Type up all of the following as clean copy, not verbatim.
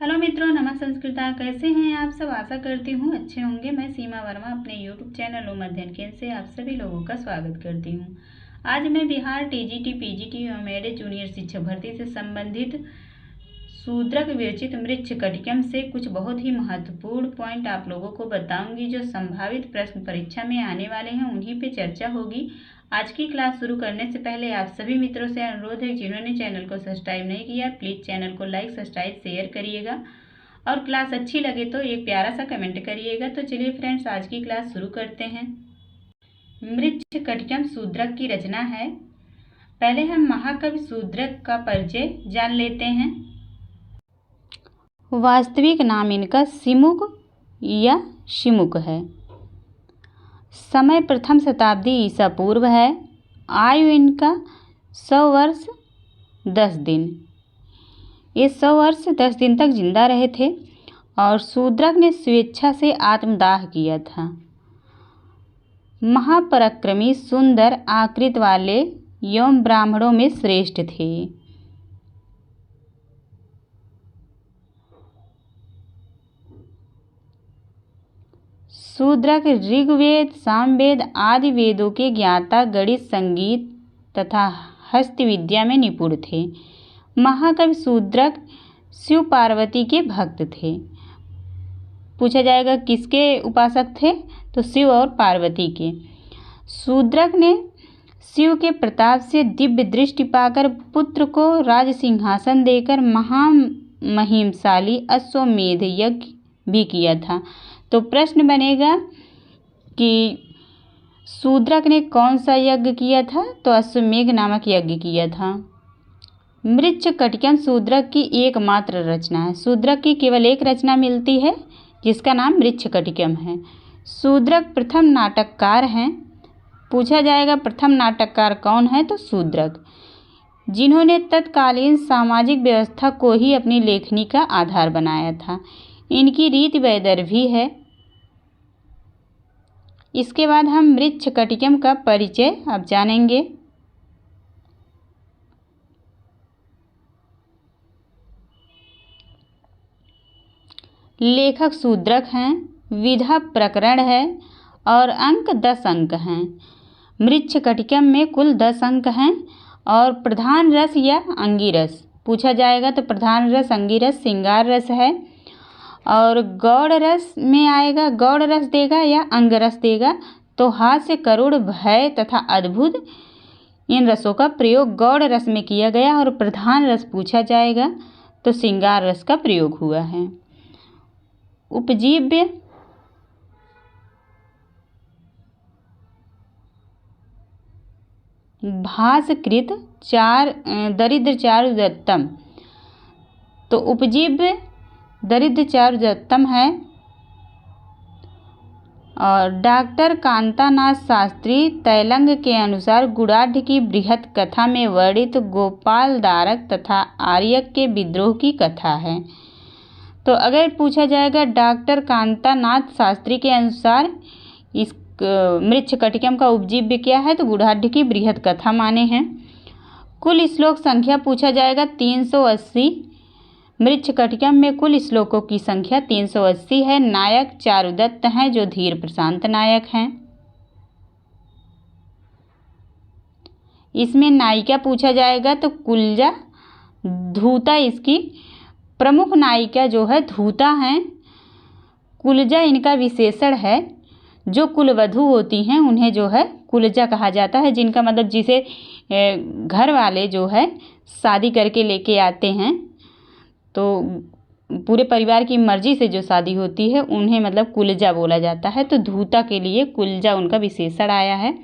Hello मित्रों, नमः संस्कृता। कैसे हैं आप सब? आशा करती हूँ अच्छे होंगे। मैं सीमा वर्मा अपने यूट्यूब चैनल ओम अध्ययन केंद्र से आप सभी लोगों का स्वागत करती हूँ। आज मैं बिहार टीजीटी पीजीटी एवं एडेड जूनियर शिक्षक भर्ती से संबंधित शूद्रक विरचित मृच्छकटिकम से कुछ बहुत ही महत्वपूर्ण पॉइंट आप लोगों को बताऊंगी जो संभावित प्रश्न परीक्षा में आने वाले हैं, उन्हीं पे चर्चा होगी। आज की क्लास शुरू करने से पहले आप सभी मित्रों से अनुरोध है, जिन्होंने चैनल को सब्सक्राइब नहीं किया प्लीज़ चैनल को लाइक सब्सक्राइब शेयर करिएगा और क्लास अच्छी लगे तो एक प्यारा सा कमेंट करिएगा। तो चलिए फ्रेंड्स, आज की क्लास शुरू करते हैं। मृच्छकटिकम शूद्रक की रचना है। पहले हम महाकवि शूद्रक का परिचय जान लेते हैं। वास्तविक नाम इनका सिमुक या शिमुक है। समय प्रथम शताब्दी ईसा पूर्व है। आयु इनका 100 वर्ष 10 दिन। ये 100 वर्ष 10 दिन तक जिंदा रहे थे और शूद्रक ने स्वेच्छा से आत्मदाह किया था। महापराक्रमी सुंदर आकृति वाले एवं ब्राह्मणों में श्रेष्ठ थे। शूद्रक ऋग्वेद सामवेद आदि वेदों के ज्ञाता, गणित संगीत तथा हस्त विद्या में निपुण थे। महाकवि शूद्रक शिव पार्वती के भक्त थे। पूछा जाएगा किसके उपासक थे, तो शिव और पार्वती के। शूद्रक ने शिव के प्रताप से दिव्य दृष्टि पाकर पुत्र को राज सिंहासन देकर महामहिमशाली अश्वमेध यज्ञ भी किया था। तो प्रश्न बनेगा कि शूद्रक ने कौन सा यज्ञ किया था, तो अश्वमेध नामक यज्ञ किया था। मृच्छकटिकम शूद्रक की एकमात्र रचना है। शूद्रक की केवल एक रचना मिलती है जिसका नाम मृच्छकटिकम है। शूद्रक प्रथम नाटककार हैं। पूछा जाएगा प्रथम नाटककार कौन है, तो शूद्रक, जिन्होंने तत्कालीन सामाजिक व्यवस्था को ही अपनी लेखनी का आधार बनाया था। इनकी रीति वैदर्भी है। इसके बाद हम मृच्छकटिकम का परिचय अब जानेंगे। लेखक शूद्रक हैं। विधा प्रकरण है और अंक 10 अंक हैं। मृच्छकटिकम में कुल 10 अंक हैं और प्रधान रस या अंगिरस पूछा जाएगा तो प्रधान रस अंगिरस श्रृंगार रस है। और गौड़ रस में आएगा, गौड़ रस देगा या अंग रस देगा। तो हास्य, करुण, भय तथा अद्भुत, इन रसों का प्रयोग गौड़ रस में किया गया और प्रधान रस पूछा जाएगा तो श्रृंगार रस का प्रयोग हुआ है। उपजीव्य भासकृत दरिद्र चारुदत्तम, तो उपजीव्य दरिद्र चारुदत्तम है। और डॉक्टर कांतानाथ शास्त्री तैलंग के अनुसार गुड़ाढ़ की बृहत कथा में वर्णित गोपाल दारक तथा आर्यक के विद्रोह की कथा है। तो अगर पूछा जाएगा डॉक्टर कांतानाथ शास्त्री के अनुसार इस मृच्छकटिकम का उपजीव्य क्या है, तो गुड़ाढ़ की बृहत कथा माने हैं। कुल श्लोक संख्या पूछा जाएगा 380। मृच्छकटिकम में कुल श्लोकों की संख्या 380 है। नायक चारुदत्त हैं जो धीर प्रशांत नायक हैं। इसमें नायिका पूछा जाएगा तो कुलजा, धूता इसकी प्रमुख नायिका जो है धूता हैं। कुलजा इनका विशेषण है। जो कुलवधू होती हैं उन्हें जो है कुलजा कहा जाता है, जिनका मतलब जिसे घर वाले जो है शादी करके लेके आते हैं, तो पूरे परिवार की मर्जी से जो शादी होती है उन्हें मतलब कुलजा बोला जाता है। तो धूता के लिए कुलजा उनका विशेषण आया है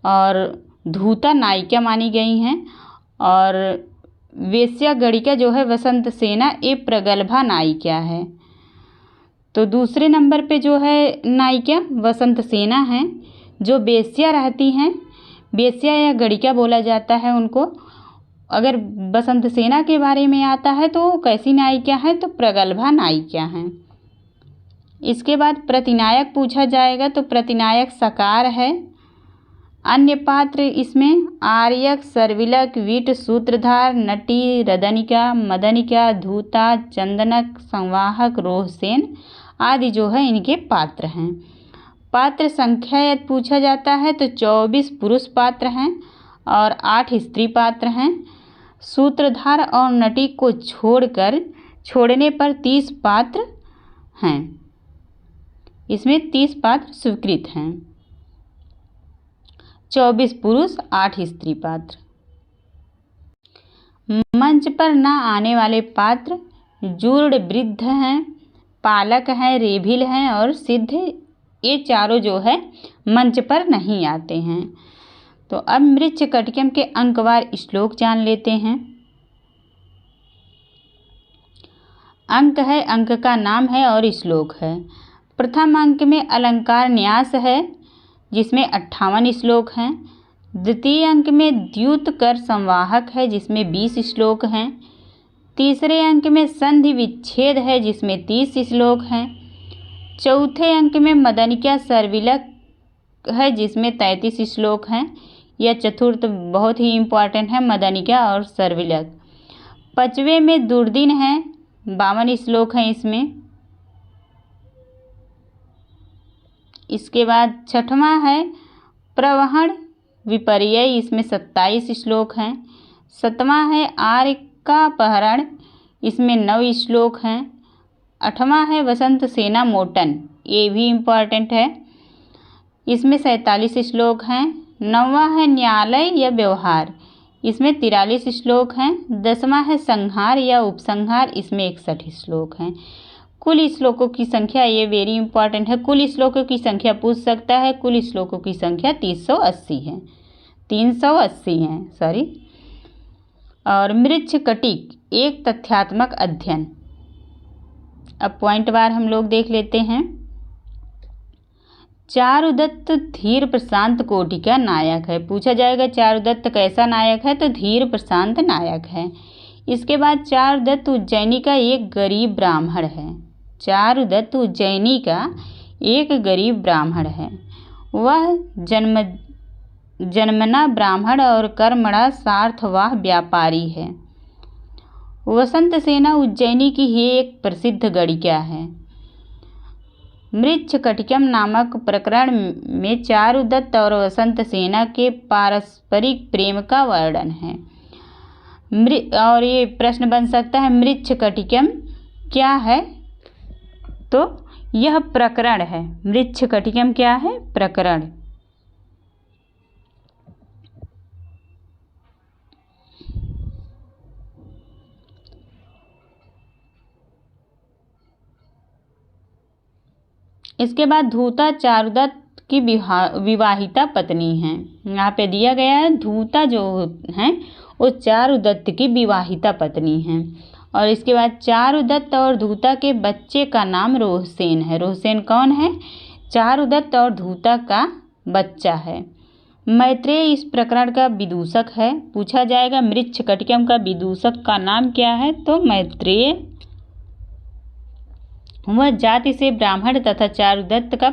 और धूता नायिका मानी गई हैं। और वेश्या गणिका जो है वसंत सेना, ये प्रगल्भा नायिका है। तो दूसरे नंबर पे जो है नायिका वसंत सेना है। जो वेश्या रहती हैं, वेश्या या गणिका बोला जाता है उनको। अगर वसंत सेना के बारे में आता है तो कैसी नायिका है, तो प्रगल्भा नायिका हैं। इसके बाद प्रतिनायक पूछा जाएगा तो प्रतिनायक सकार है। अन्य पात्र इसमें आर्यक, सर्विलक, विट, सूत्रधार, नटी, रदनिका, मदनिका, धूता, चंदनक, संवाहक, रोहसेन आदि जो है इनके पात्र हैं। पात्र संख्या यदि पूछा जाता है तो 24 पुरुष पात्र हैं और 8 स्त्री पात्र हैं। सूत्रधार और नटी को छोड़ने पर 30 पात्र हैं। इसमें 30 पात्र स्वीकृत हैं। 24 पुरुष 8 स्त्री पात्र। मंच पर न आने वाले पात्र जूर्ण वृद्ध हैं, पालक हैं, रेभिल हैं और सिद्ध, ये चारों जो है मंच पर नहीं आते हैं। तो अब मृच्छकटिकम के अंकवार श्लोक जान लेते हैं। अंक है, अंक का नाम है और श्लोक है। प्रथम अंक में अलंकार न्यास है जिसमें 58 श्लोक हैं। द्वितीय अंक में द्युत कर संवाहक है जिसमें 20 श्लोक हैं। तीसरे अंक में संधि विच्छेद है जिसमें 30 श्लोक हैं। चौथे अंक में मदनिका सर्विलक है जिसमें 33 श्लोक हैं। यह चतुर्थ बहुत ही इम्पॉर्टेंट है, मदनिका और सर्विलक। पांचवें में दुर्दिन है, 52 श्लोक हैं इसमें। इसके बाद छठवां है प्रवहण विपर्यय, इसमें 27 श्लोक हैं। सातवां है आर्य का अपहरण, इसमें 9 श्लोक हैं। आठवां है वसंत सेना मोटन, ये भी इम्पॉर्टेंट है, इसमें 47 श्लोक हैं। नौवां है न्यायालय या व्यवहार, इसमें 43 श्लोक हैं। 10वां है संहार या उपसंहार, इसमें 61 श्लोक हैं। कुल श्लोकों की संख्या, ये वेरी इंपॉर्टेंट है, कुल श्लोकों की संख्या पूछ सकता है। कुल श्लोकों की संख्या 380 है, 380 हैं सॉरी। और मृच्छकटिक एक तथ्यात्मक अध्ययन। अब पॉइंट वार हम लोग देख लेते हैं। चारुदत्त धीर प्रशांत कोटि का नायक है। पूछा जाएगा चारुदत्त कैसा नायक है, तो धीर प्रशांत नायक है। इसके बाद चारुदत्त उज्जैनी का एक गरीब ब्राह्मण है। चारुदत्त उज्जैनी का एक गरीब ब्राह्मण है। वह जन्मना ब्राह्मण और कर्मणा सार्थवाह व्यापारी है। वसंत सेना उज्जैनी की ही एक प्रसिद्ध गणिका है। मृच्छकटिकम नामक प्रकरण में चारुदत्त और वसंत सेना के पारस्परिक प्रेम का वर्णन है। और ये प्रश्न बन सकता है मृच्छकटिकम क्या है, तो यह प्रकरण है। मृच्छकटिकम क्या है, प्रकरण। इसके बाद धूता चारुदत्त की विवाहिता पत्नी है। यहाँ पे दिया गया है धूता जो है वो चारुदत्त की विवाहिता पत्नी है। और इसके बाद चारुदत्त और धूता के बच्चे का नाम रोहसेन है। रोहसेन कौन है, चारुदत्त और धूता का बच्चा है। मैत्रेय इस प्रकरण का विदूषक है। पूछा जाएगा मृच्छकटिकम का विदूषक का नाम क्या है, तो मैत्रेय। वह जाति से ब्राह्मण तथा चारुदत्त का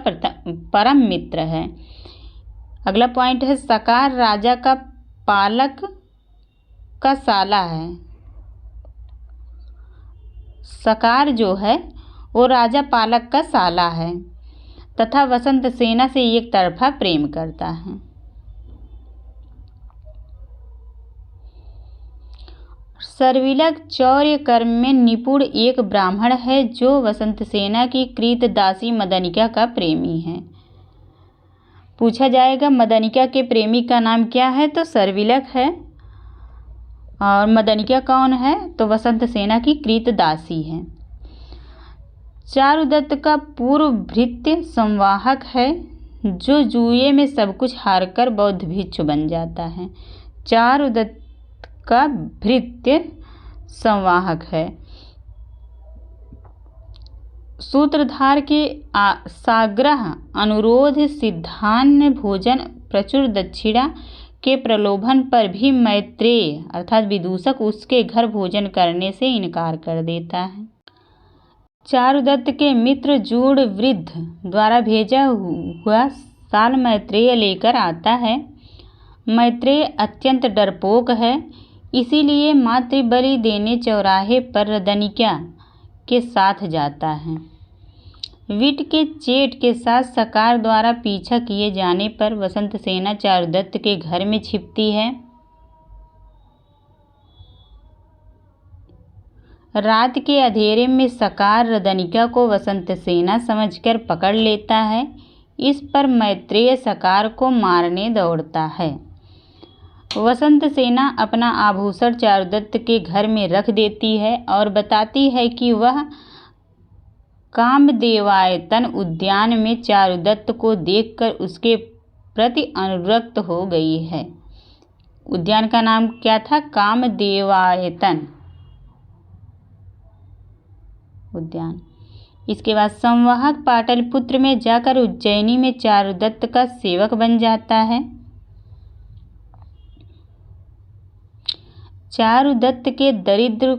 परम मित्र है। अगला पॉइंट है सकार राजा का पालक का साला है। सकार जो है वो राजा पालक का साला है तथा वसंत सेना से एक तरफा प्रेम करता है। सर्विलक चौर्य कर्म में निपुण एक ब्राह्मण है जो वसंत सेना की कृतदासी मदनिका का प्रेमी है। पूछा जाएगा मदनिका के प्रेमी का नाम क्या है, तो सर्विलक है। और मदनिका कौन है, तो वसंत सेना की कृतदासी है। चारुदत्त का पूर्व भृत्य संवाहक है जो जुए में सब कुछ हारकर बौद्ध भिक्षु बन जाता है। चारुदत्त का भृत्य संवाहक है। सूत्रधार के साग्रह अनुरोध सिद्धान्य भोजन प्रचुर दक्षिणा के प्रलोभन पर भी मैत्रेय अर्थात विदूषक उसके घर भोजन करने से इनकार कर देता है। चारुदत्त के मित्र जूड़ वृद्ध द्वारा भेजा हुआ साल मैत्रेय लेकर आता है। मैत्रेय अत्यंत डरपोक है, इसीलिए मातृबलि देने चौराहे पर रदनिका के साथ जाता है। विट के चेट के साथ सकार द्वारा पीछा किए जाने पर वसंत सेना चारुदत्त के घर में छिपती है। रात के अंधेरे में सकार रदनिका को वसंत सेना समझकर पकड़ लेता है। इस पर मैत्रेय सकार को मारने दौड़ता है। वसंत सेना अपना आभूषण चारुदत्त के घर में रख देती है और बताती है कि वह कामदेवायतन उद्यान में चारुदत्त को देखकर उसके प्रति अनुरक्त हो गई है। उद्यान का नाम क्या था? कामदेवायतन उद्यान। इसके बाद संवाहक पाटलिपुत्र में जाकर उज्जैनी में चारुदत्त का सेवक बन जाता है। चारुदत्त के दरिद्र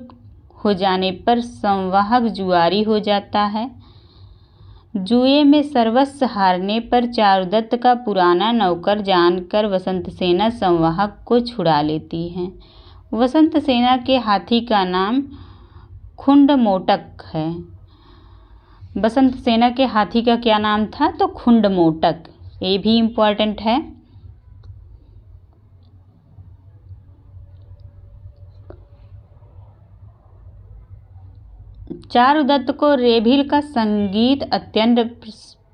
हो जाने पर संवाहक जुआरी हो जाता है। जुए में सर्वस्व हारने पर चारुदत्त का पुराना नौकर जानकर वसंत सेना संवाहक को छुड़ा लेती है। वसंत सेना के हाथी का नाम खुंडमोटक है। वसंत सेना के हाथी का क्या नाम था? तो खुंडमोटक। ये भी इम्पोर्टेंट है। चारुदत्त को रेभिल का संगीत अत्यंत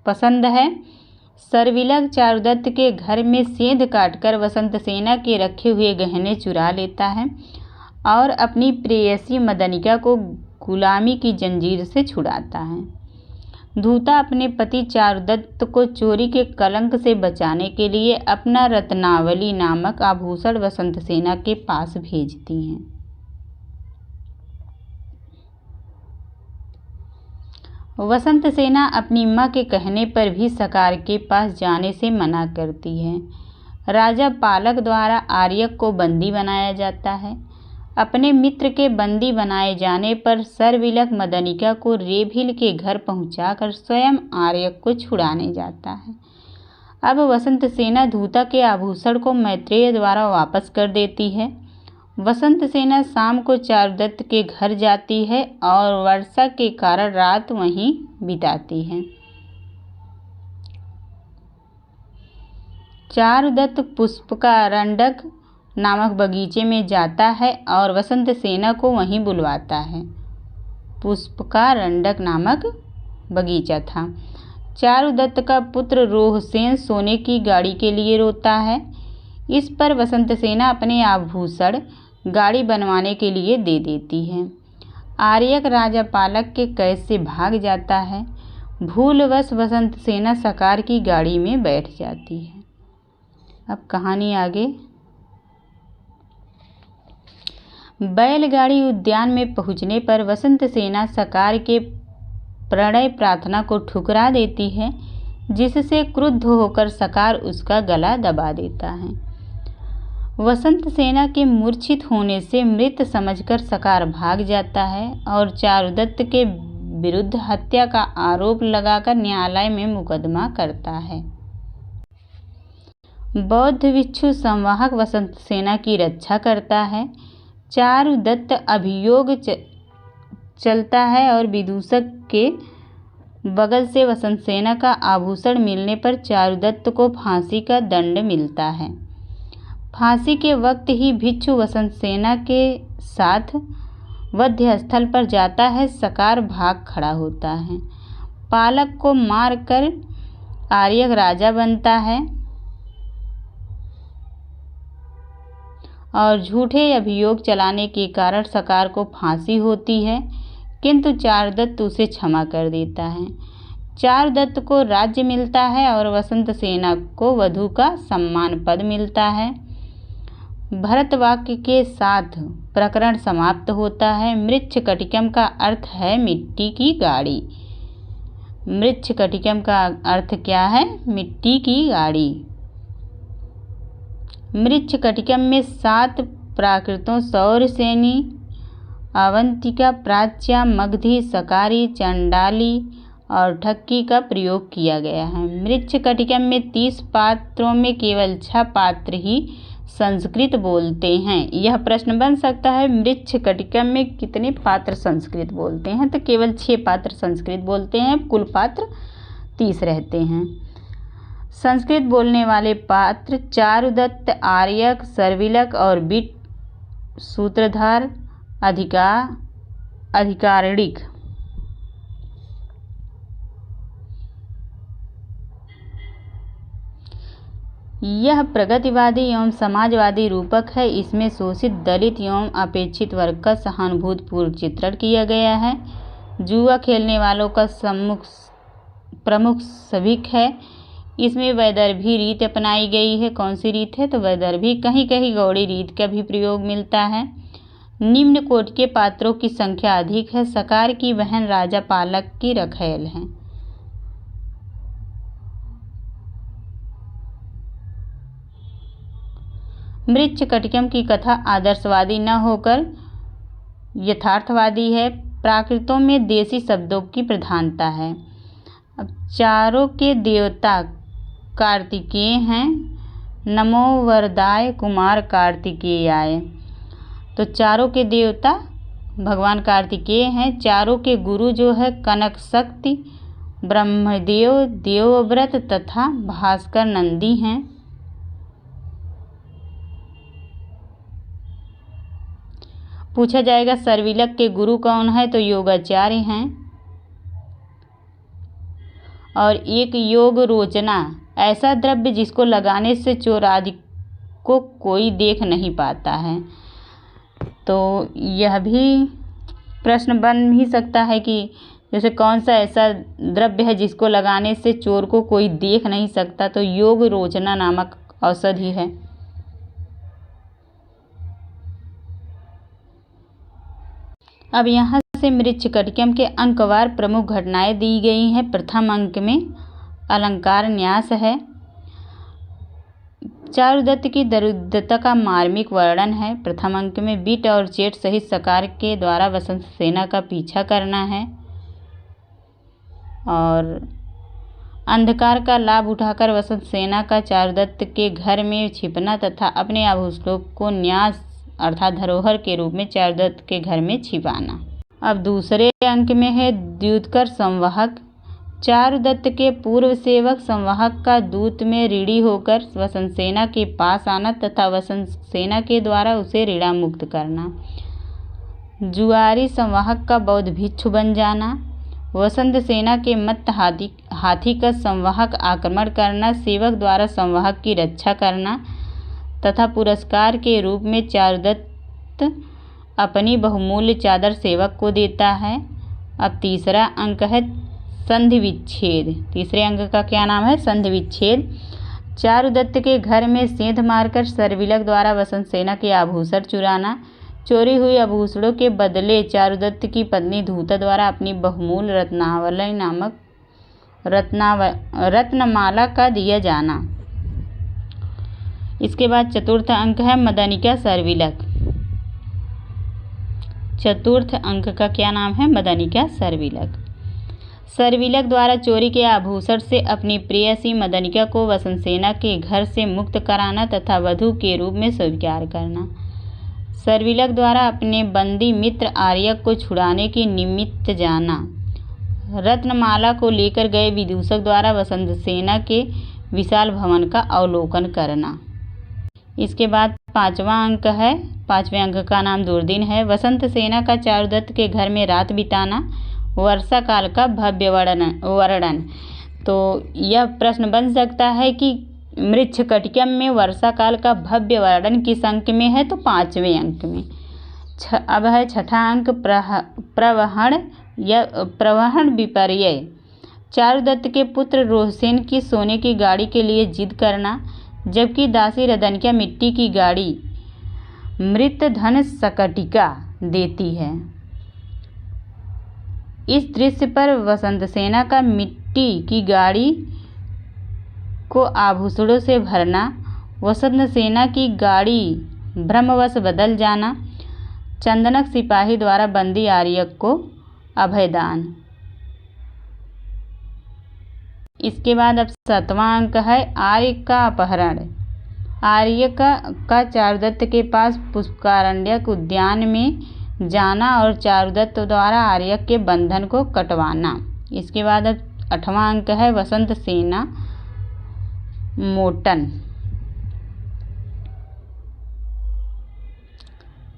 पसंद है। सर्विलग चारुदत्त के घर में सेंध काटकर वसंत सेना के रखे हुए गहने चुरा लेता है और अपनी प्रेयसी मदनिका को गुलामी की जंजीर से छुड़ाता है। धूता अपने पति चारुदत्त को चोरी के कलंक से बचाने के लिए अपना रत्नावली नामक आभूषण वसंत सेना के पास भेजती हैं। वसंत सेना अपनी मां के कहने पर भी सकार के पास जाने से मना करती है। राजा पालक द्वारा आर्यक को बंदी बनाया जाता है। अपने मित्र के बंदी बनाए जाने पर सर्विलग मदनिका को रेभिल के घर पहुंचाकर स्वयं आर्यक को छुड़ाने जाता है। अब वसंत सेना धूता के आभूषण को मैत्रेय द्वारा वापस कर देती है। वसंत सेना शाम को चारुदत्त के घर जाती है और वर्षा के कारण रात वहीं बिताती है। चारुदत्त पुष्पकारंडक नामक बगीचे में जाता है और वसंत सेना को वहीं बुलवाता है। पुष्पकारंडक नामक बगीचा था। चारुदत्त का पुत्र रोहसेन सोने की गाड़ी के लिए रोता है। इस पर वसंत सेना अपने आभूषण गाड़ी बनवाने के लिए दे देती है। आर्यक राजा पालक के कैद से भाग जाता है। भूलवश वसंत सेना सकार की गाड़ी में बैठ जाती है। अब कहानी आगे। बैलगाड़ी उद्यान में पहुंचने पर वसंत सेना सकार के प्रणय प्रार्थना को ठुकरा देती है, जिससे क्रुद्ध होकर सकार उसका गला दबा देता है। वसंत सेना के मूर्छित होने से मृत समझकर सकार भाग जाता है और चारुदत्त के विरुद्ध हत्या का आरोप लगाकर न्यायालय में मुकदमा करता है। बौद्ध भिक्षु संवाहक वसंत सेना की रक्षा करता है। चारुदत्त अभियोग चलता है और विदूषक के बगल से वसंत सेना का आभूषण मिलने पर चारुदत्त को फांसी का दंड मिलता है। फांसी के वक्त ही भिक्षु वसंत सेना के साथ वध्य स्थल पर जाता है। सकार भाग खड़ा होता है। पालक को मारकर आर्यक राजा बनता है और झूठे अभियोग चलाने के कारण सकार को फांसी होती है, किंतु चारुदत्त उसे क्षमा कर देता है। चारुदत्त को राज्य मिलता है और वसंत सेना को वधू का सम्मान पद मिलता है। भरतवाक्य के साथ प्रकरण समाप्त होता है। मृच्छकटिकम का अर्थ है मिट्टी की गाड़ी। मृच्छकटिकम का अर्थ क्या है? मिट्टी की गाड़ी। मृच्छकटिकम में 7 प्राकृतों सौरसेनी, अवंतिका, प्राच्या, मगधी, सकारी, चंडाली और ठक्की का प्रयोग किया गया है। मृच्छकटिकम में 30 पात्रों में केवल 6 पात्र ही संस्कृत बोलते हैं। यह प्रश्न बन सकता है, मृच्छकटिकम में कितने पात्र संस्कृत बोलते हैं? तो केवल 6 पात्र संस्कृत बोलते हैं, कुल पात्र 30 रहते हैं। संस्कृत बोलने वाले पात्र चारुदत्त, आर्यक, सर्विलक और बिट सूत्रधार अधिकारिक। यह प्रगतिवादी एवं समाजवादी रूपक है। इसमें शोषित, दलित एवं अपेक्षित वर्ग का सहानुभूतिपूर्ण चित्रण किया गया है। जुआ खेलने वालों का प्रमुख सभिक है। इसमें वैदर्भी रीत अपनाई गई है। कौन सी रीत है? तो वैदर्भी। कहीं कहीं गौड़ी रीत का भी प्रयोग मिलता है। निम्न कोटि के पात्रों की संख्या अधिक है। सकार की बहन राजा पालक की रखैल है। मृच्छकटिकम की कथा आदर्शवादी न होकर यथार्थवादी है। प्राकृतों में देशी शब्दों की प्रधानता है। अब चारों के देवता कार्तिकेय हैं। नमो वरदाय कुमार कार्तिकेयाय। तो चारों के देवता भगवान कार्तिकेय हैं। चारों के गुरु जो है कनक शक्ति, ब्रह्मदेव, देवव्रत तथा भास्कर नंदी हैं। पूछा जाएगा सर्विलक के गुरु कौन है? तो योगाचार्य हैं। और एक योग रोचना, ऐसा द्रव्य जिसको लगाने से चोर आदि को कोई देख नहीं पाता है। तो यह भी प्रश्न बन ही सकता है कि जैसे कौन सा ऐसा द्रव्य है जिसको लगाने से चोर को कोई देख नहीं सकता? तो योग रोचना नामक औषधि है। अब यहाँ से मृच्छकटिकम के अंकवार प्रमुख घटनाएं दी गई हैं। प्रथम अंक में अलंकार न्यास है। चारुदत्त की दरिद्रता का मार्मिक वर्णन है। प्रथम अंक में बिट और चेट सहित सकार के द्वारा वसंत सेना का पीछा करना है। और अंधकार का लाभ उठाकर वसंत सेना का चारुदत्त के घर में छिपना तथा अपने आभूषणों को न्यास अर्थात धरोहर के रूप में चारुदत्त के घर में छिपाना। अब दूसरे अंक में है द्यूतकर संवाहक। चारुदत्त के पूर्व सेवक संवाहक का दूत में ऋणी होकर वसंत सेना के पास आना तथा वसंत सेना के द्वारा उसे ऋणा मुक्त करना। जुआरी संवाहक का बौद्ध भिक्षु बन जाना। वसंत सेना के मत्त हाथी का संवाहक आक्रमण करना। सेवक द्वारा संवाहक की रक्षा करना तथा पुरस्कार के रूप में चारुदत्त अपनी बहुमूल्य चादर सेवक को देता है। अब तीसरा अंक है संधि विच्छेद। तीसरे अंक का क्या नाम है? संधि विच्छेद। चारुदत्त के घर में सेंध मारकर सर्विलक द्वारा वसंत सेना के आभूषण चुराना। चोरी हुई आभूषणों के बदले चारुदत्त की पत्नी धूता द्वारा अपनी बहुमूल्य रत्नावली नामक रत्नमाला का दिया जाना। इसके बाद चतुर्थ अंक है मदनिका सर्विलक। चतुर्थ अंक का क्या नाम है? मदनिका सर्विलक। सर्विलक द्वारा चोरी के आभूषण से अपनी प्रेयसी मदनिका को वसंत सेना के घर से मुक्त कराना तथा वधू के रूप में स्वीकार करना। सर्विलक द्वारा अपने बंदी मित्र आर्यक को छुड़ाने के निमित्त जाना। रत्नमाला को लेकर गए विदूषक द्वारा वसंत सेना के विशाल भवन का अवलोकन करना। इसके बाद पांचवा अंक है। पांचवें अंक का नाम दुर्दिन है। वसंत सेना का चारुदत्त के घर में रात बिताना। वर्षा काल का भव्य वर्णन। तो यह प्रश्न बन सकता है कि मृच्छकटिकम में वर्षा काल का भव्य वर्णन किस अंक में है? तो 5वें अंक में। अब है छठा अंक प्रवहन विपर्य। चारुदत्त के पुत्र रोहसेन की सोने की गाड़ी के लिए जिद करना, जबकि दासी रदनिका मिट्टी की गाड़ी मृत धन सकटिका देती है। इस दृश्य पर वसंत सेना का मिट्टी की गाड़ी को आभूषणों से भरना, वसंत सेना की गाड़ी भ्रमवश बदल जाना, चंदनक सिपाही द्वारा बंदी आर्यक को अभयदान। इसके बाद अब 7वां अंक है आर्य का अपहरण। आर्य का चारुदत्त के पास पुष्पकारण्यक उद्यान में जाना और चारुदत्त द्वारा आर्यक के बंधन को कटवाना। इसके बाद अब 8वां अंक है वसंत सेना मोटन।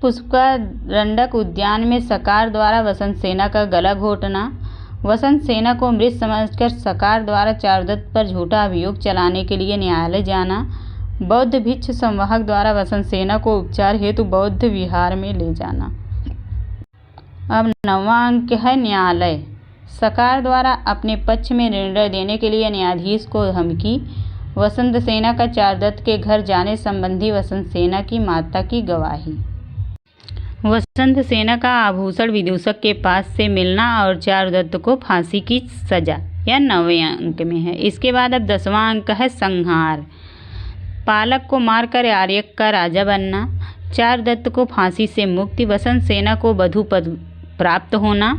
पुष्पकारण्यक उद्यान में सकार द्वारा वसंत सेना का गला घोटना। वसंत सेना को मृत समझकर सकार द्वारा चारुदत्त पर झूठा अभियोग चलाने के लिए न्यायालय जाना। बौद्ध भिक्षु संवाहक द्वारा वसंत सेना को उपचार हेतु बौद्ध विहार में ले जाना। अब 9वां अंक है न्यायालय। सकार द्वारा अपने पक्ष में निर्णय देने के लिए न्यायाधीश को धमकी। वसंत सेना का चारुदत्त के घर जाने संबंधी वसंत सेना की माता की गवाही। वसंत सेना का आभूषण विदूषक के पास से मिलना और चारुदत्त को फांसी की सजा, यह 9वें अंक में है। इसके बाद अब 10वां अंक है संहार। पालक को मारकर आर्यक का राजा बनना। चारुदत्त को फांसी से मुक्ति। वसंत सेना को वधू पद प्राप्त होना।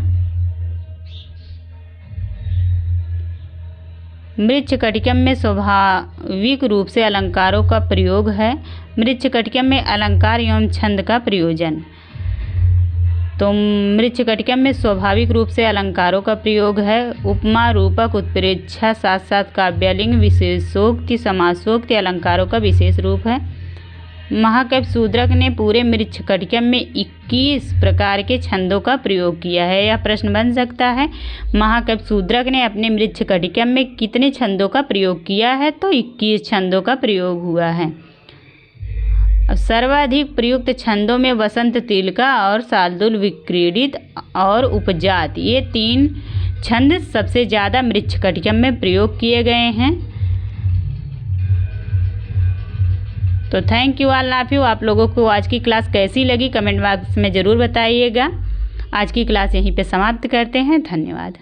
मृच्छकटिकम में स्वाभाविक रूप से अलंकारों का प्रयोग है। मृच्छकटिकम में अलंकार एवं छंद का प्रयोजन। तो मृच्छकटिकम में स्वाभाविक रूप से अलंकारों का प्रयोग है। उपमा, रूपक, उत्प्रेक्षा, साथ साथ काव्यालिंग, विशेषोक्ति, समासोक्ति अलंकारों का विशेष रूप है। महाकवि शूद्रक ने पूरे मृच्छकटिकम में 21 प्रकार के छंदों का प्रयोग किया है। यह प्रश्न बन सकता है, महाकवि शूद्रक ने अपने मृच्छकटिकम में कितने छंदों का प्रयोग किया है? तो 21 छंदों का प्रयोग हुआ है। सर्वाधिक प्रयुक्त छंदों में वसंत तिलका और शार्दूल विक्रीडित और उपजात, ये 3 छंद सबसे ज़्यादा मृच्छकटिकम में प्रयोग किए गए हैं। तो thank you all of you. आप लोगों को आज की क्लास कैसी लगी कमेंट बॉक्स में ज़रूर बताइएगा। आज की क्लास यहीं पे समाप्त करते हैं। धन्यवाद।